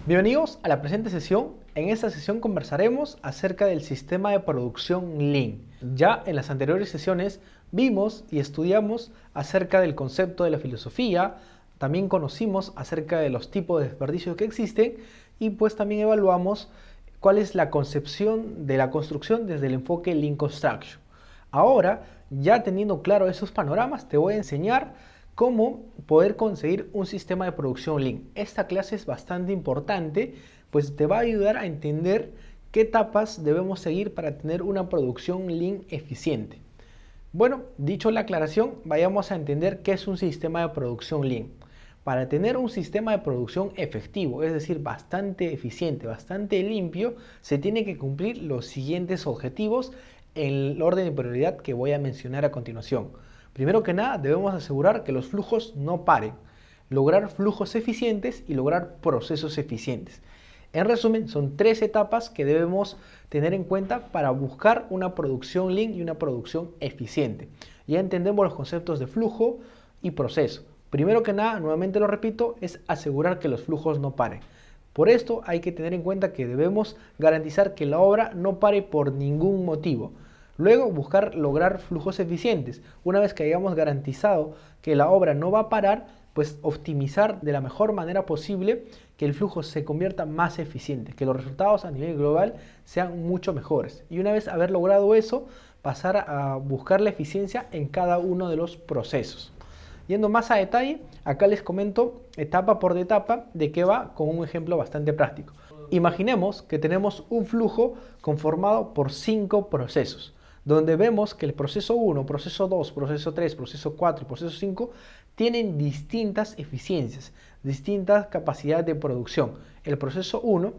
Bienvenidos a la presente sesión. En esta sesión conversaremos acerca del sistema de producción Lean. Ya en las anteriores sesiones vimos y estudiamos acerca del concepto de la filosofía, también conocimos acerca de los tipos de desperdicios que existen y pues también evaluamos cuál es la concepción de la construcción desde el enfoque Lean Construction. Ahora, ya teniendo claro esos panoramas, te voy a enseñar cómo poder conseguir un sistema de producción Lean. Esta clase es bastante importante, pues te va a ayudar a entender qué etapas debemos seguir para tener una producción Lean eficiente. Bueno, dicho la aclaración, vayamos a entender qué es un sistema de producción Lean. Para tener un sistema de producción efectivo, es decir, bastante eficiente, bastante limpio, se tiene que cumplir los siguientes objetivos en el orden de prioridad que voy a mencionar a continuación. Primero que nada, debemos asegurar que los flujos no paren, lograr flujos eficientes y lograr procesos eficientes. En resumen, son tres etapas que debemos tener en cuenta para buscar una producción Lean y una producción eficiente. Ya entendemos los conceptos de flujo y proceso. Primero que nada, nuevamente lo repito, es asegurar que los flujos no paren. Por esto hay que tener en cuenta que debemos garantizar que la obra no pare por ningún motivo. Luego, buscar lograr flujos eficientes. Una vez que hayamos garantizado que la obra no va a parar, pues optimizar de la mejor manera posible que el flujo se convierta más eficiente, que los resultados a nivel global sean mucho mejores. Y una vez haber logrado eso, pasar a buscar la eficiencia en cada uno de los procesos. Yendo más a detalle, acá les comento etapa por etapa de qué va con un ejemplo bastante práctico. Imaginemos que tenemos un flujo conformado por 5 procesos, donde vemos que el proceso 1, proceso 2, proceso 3, proceso 4 y proceso 5 tienen distintas eficiencias, distintas capacidades de producción. El proceso 1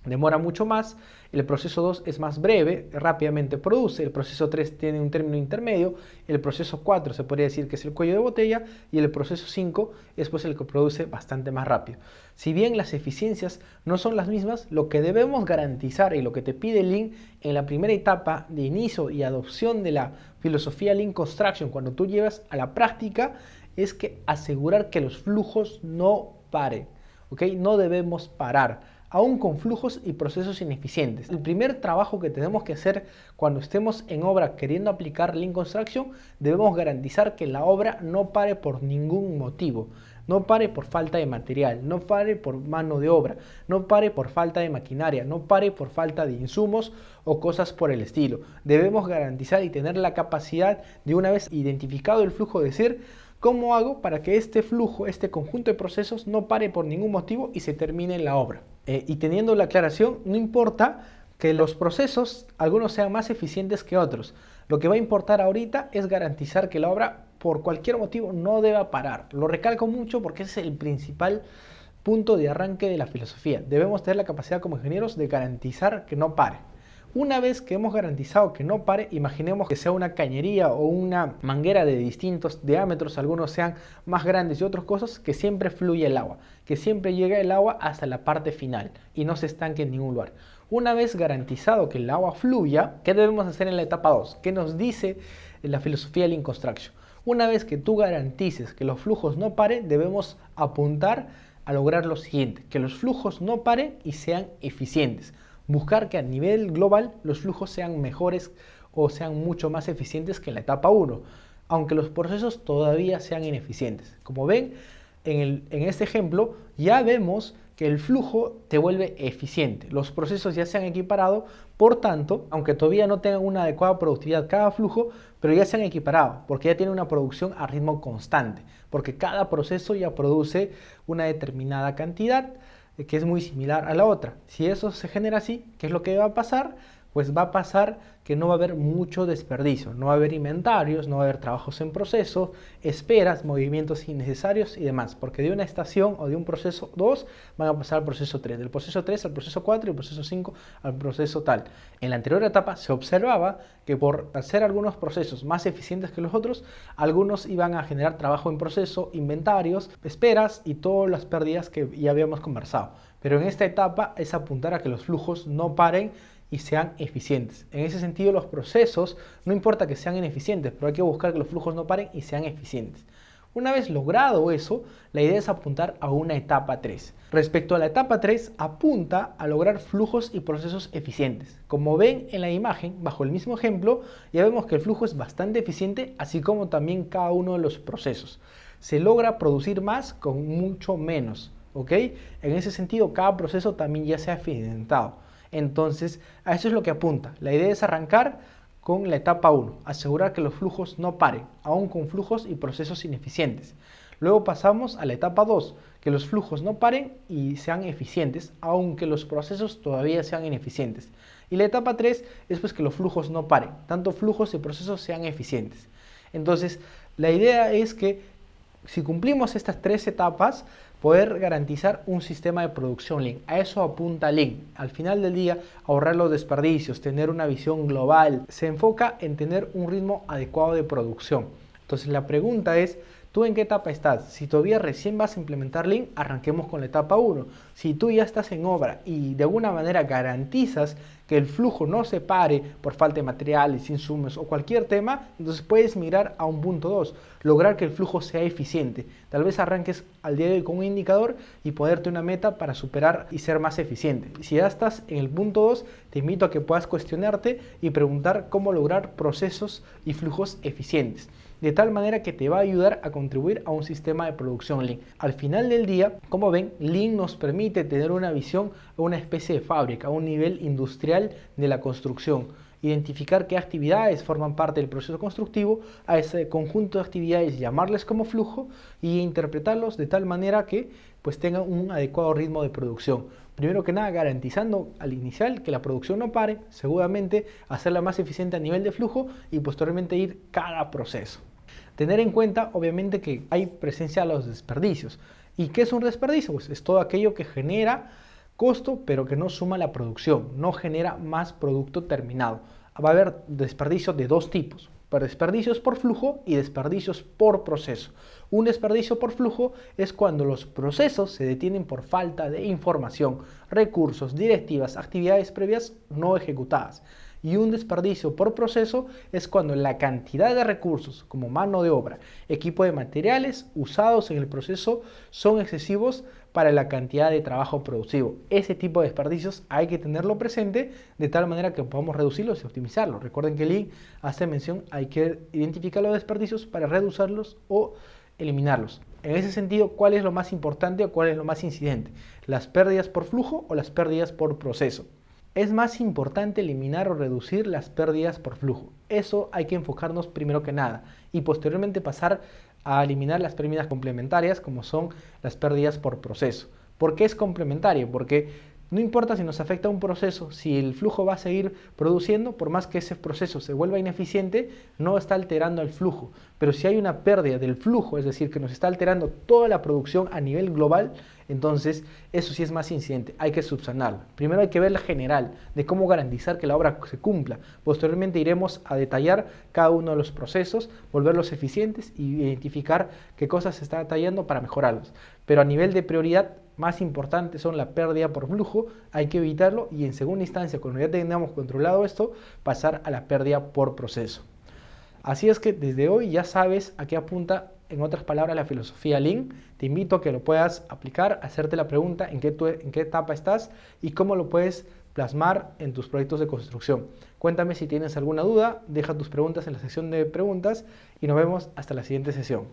demora mucho más, el proceso 2 es más breve, rápidamente produce, el proceso 3 tiene un término intermedio, el proceso 4 se podría decir que es el cuello de botella y el proceso 5 es pues el que produce bastante más rápido. Si bien las eficiencias no son las mismas, lo que debemos garantizar y lo que te pide Lean en la primera etapa de inicio y adopción de la filosofía Lean Construction, cuando tú llevas a la práctica, es que asegurar que los flujos no paren, ¿ok? No debemos parar aún con flujos y procesos ineficientes. El primer trabajo que tenemos que hacer cuando estemos en obra queriendo aplicar Lean Construction, debemos garantizar que la obra no pare por ningún motivo. No pare por falta de material, no pare por mano de obra, no pare por falta de maquinaria, no pare por falta de insumos o cosas por el estilo. Debemos garantizar y tener la capacidad de, una vez identificado el flujo, decir: ¿cómo hago para que este flujo, este conjunto de procesos no pare por ningún motivo y se termine la obra? Y teniendo la aclaración, no importa que los procesos, algunos sean más eficientes que otros. Lo que va a importar ahorita es garantizar que la obra, por cualquier motivo, no deba parar. Lo recalco mucho porque ese es el principal punto de arranque de la filosofía. Debemos tener la capacidad como ingenieros de garantizar que no pare. Una vez que hemos garantizado que no pare, imaginemos que sea una cañería o una manguera de distintos diámetros, algunos sean más grandes y otras cosas, que siempre fluya el agua, que siempre llegue el agua hasta la parte final y no se estanque en ningún lugar. Una vez garantizado que el agua fluya, ¿qué debemos hacer en la etapa 2? ¿Qué nos dice la filosofía Lean Construction? Una vez que tú garantices que los flujos no paren, debemos apuntar a lograr lo siguiente: que los flujos no paren y sean eficientes. Buscar que a nivel global los flujos sean mejores o sean mucho más eficientes que en la etapa 1, aunque los procesos todavía sean ineficientes. Como ven, en este ejemplo ya vemos que el flujo te vuelve eficiente. Los procesos ya se han equiparado, por tanto, aunque todavía no tengan una adecuada productividad cada flujo, pero ya se han equiparado, porque ya tiene una producción a ritmo constante, porque cada proceso ya produce una determinada cantidad que es muy similar a la otra. Si eso se genera así, ¿qué es lo que va a pasar? Pues va a pasar que no va a haber mucho desperdicio, no va a haber inventarios, no va a haber trabajos en proceso, esperas, movimientos innecesarios y demás, porque de una estación o de un proceso 2 van a pasar al proceso 3, del proceso 3 al proceso 4 y del proceso 5 al proceso tal. En la anterior etapa se observaba que por hacer algunos procesos más eficientes que los otros, algunos iban a generar trabajo en proceso, inventarios, esperas y todas las pérdidas que ya habíamos conversado. Pero en esta etapa es apuntar a que los flujos no paren y sean eficientes. En ese sentido, los procesos, no importa que sean ineficientes, pero hay que buscar que los flujos no paren y sean eficientes. Una vez logrado eso, la idea es apuntar a una etapa 3. Respecto a la etapa 3, apunta a lograr flujos y procesos eficientes. Como ven en la imagen, bajo el mismo ejemplo, ya vemos que el flujo es bastante eficiente, así como también cada uno de los procesos. Se logra producir más con mucho menos, ¿ok? En ese sentido, cada proceso también ya se ha eficientado. Entonces, a eso es lo que apunta. La idea es arrancar con la etapa 1, asegurar que los flujos no paren, aún con flujos y procesos ineficientes. Luego pasamos a la etapa 2, que los flujos no paren y sean eficientes, aunque los procesos todavía sean ineficientes. Y la etapa 3 es pues que los flujos no paren, tanto flujos y procesos sean eficientes. Entonces, la idea es que si cumplimos estas 3 etapas, poder garantizar un sistema de producción Lean. A eso apunta Lean. Al final del día, ahorrar los desperdicios, tener una visión global, se enfoca en tener un ritmo adecuado de producción. Entonces la pregunta es, ¿tú en qué etapa estás? Si todavía recién vas a implementar Lean, arranquemos con la etapa 1. Si tú ya estás en obra y de alguna manera garantizas que el flujo no se pare por falta de materiales, insumos o cualquier tema, entonces puedes migrar a un punto 2, lograr que el flujo sea eficiente. Tal vez arranques al día de hoy con un indicador y ponerte una meta para superar y ser más eficiente. Si ya estás en el punto 2, te invito a que puedas cuestionarte y preguntar cómo lograr procesos y flujos eficientes, de tal manera que te va a ayudar a contribuir a un sistema de producción Lean. Al final del día, como ven, Lean nos permite tener una visión a una especie de fábrica, a un nivel industrial de la construcción, identificar qué actividades forman parte del proceso constructivo, a ese conjunto de actividades llamarles como flujo y interpretarlos de tal manera que pues tengan un adecuado ritmo de producción. Primero que nada, garantizando al inicial que la producción no pare, seguramente hacerla más eficiente a nivel de flujo y posteriormente ir cada proceso. Tener en cuenta, obviamente, que hay presencia de los desperdicios. ¿Y qué es un desperdicio? Pues es todo aquello que genera costo, pero que no suma la producción, no genera más producto terminado. Va a haber desperdicios de dos tipos, desperdicios por flujo y desperdicios por proceso. Un desperdicio por flujo es cuando los procesos se detienen por falta de información, recursos, directivas, actividades previas no ejecutadas. Y un desperdicio por proceso es cuando la cantidad de recursos, como mano de obra, equipo de materiales usados en el proceso son excesivos para la cantidad de trabajo producido. Ese tipo de desperdicios hay que tenerlo presente de tal manera que podamos reducirlos y optimizarlos. Recuerden que Lean hace mención, hay que identificar los desperdicios para reducirlos o eliminarlos. En ese sentido, ¿cuál es lo más importante o cuál es lo más incidente? ¿Las pérdidas por flujo o las pérdidas por proceso? Es más importante eliminar o reducir las pérdidas por flujo. Eso hay que enfocarnos primero que nada y posteriormente pasar a eliminar las pérdidas complementarias como son las pérdidas por proceso. ¿Por qué es complementario? Porque no importa si nos afecta un proceso, si el flujo va a seguir produciendo, por más que ese proceso se vuelva ineficiente, no está alterando el flujo. Pero si hay una pérdida del flujo, es decir, que nos está alterando toda la producción a nivel global, entonces eso sí es más incidente, hay que subsanarlo. Primero hay que ver la general de cómo garantizar que la obra se cumpla. Posteriormente iremos a detallar cada uno de los procesos, volverlos eficientes y identificar qué cosas se está detallando para mejorarlos. Pero a nivel de prioridad, más importante son la pérdida por flujo, hay que evitarlo y en segunda instancia, cuando ya tengamos controlado esto, pasar a la pérdida por proceso. Así es que desde hoy ya sabes a qué apunta, en otras palabras, la filosofía Lean. Te invito a que lo puedas aplicar, hacerte la pregunta en qué etapa estás y cómo lo puedes plasmar en tus proyectos de construcción. Cuéntame si tienes alguna duda, deja tus preguntas en la sección de preguntas y nos vemos hasta la siguiente sesión.